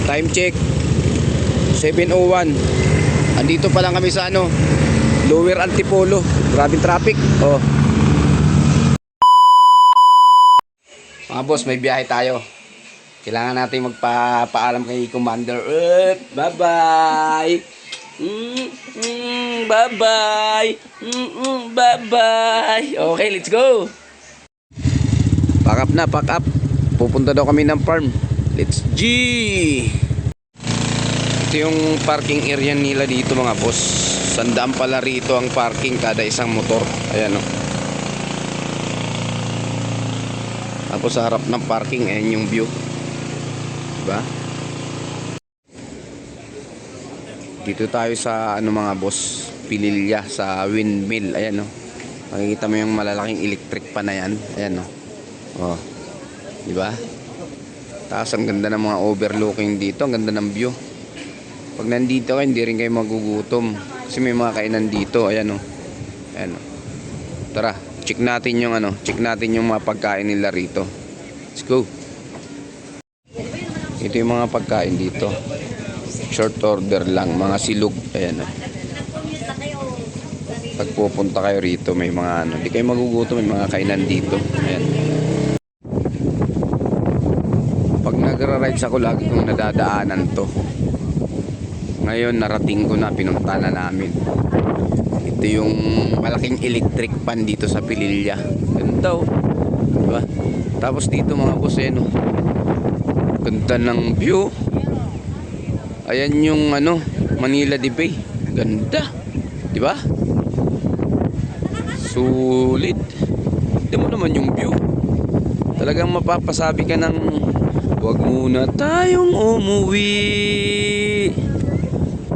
Time check 7:01. Andito pa lang kami sa Lower Antipolo. Grabing traffic. Oh. Mga boss, may biyahe tayo. Kailangan natin magpapaalam kay Commander. Bye-bye. Bye-bye. Bye-bye. Okay, let's go. Pack up na, pack up. Pupunta daw kami ng farm. Let's G. Ito yung parking area nila dito mga boss. Sandaan pala rito ang parking kada isang motor. Ayan o. Tapos sa harap ng parking, ayan yung view. Diba? Dito tayo sa mga boss, Pililya sa windmill. Ayan o. Makikita mo yung malalaking electric pa na yan. Ayan o. Oh. Diba? Tapos ang ganda ng mga overlooking dito. Ang ganda ng view. Pag nandito kayo, hindi rin kayo magugutom. Kasi may mga kainan dito. Ayan o. Ayan o. Tara, check natin yung check natin yung mga pagkain nila rito. Let's go. Ito yung mga pagkain dito. Short order lang, mga silog. Ayan o. Pag pupunta kayo rito, may mga hindi kayo magugutom, may mga kainan dito. Ayan. Pag nagra-rides ako, lagi kong nadadaanan to. Ngayon narating ko na, pinunta na namin. Ito yung malaking electric pan dito sa Pililya. Ganda o. Diba? Tapos dito mga boss, ganda ng view. Ayan yung Manila de Bay. Ganda. Diba? Sulit. Tignan mo naman yung view. Talagang mapapasabi ka ng huwag muna tayong umuwi.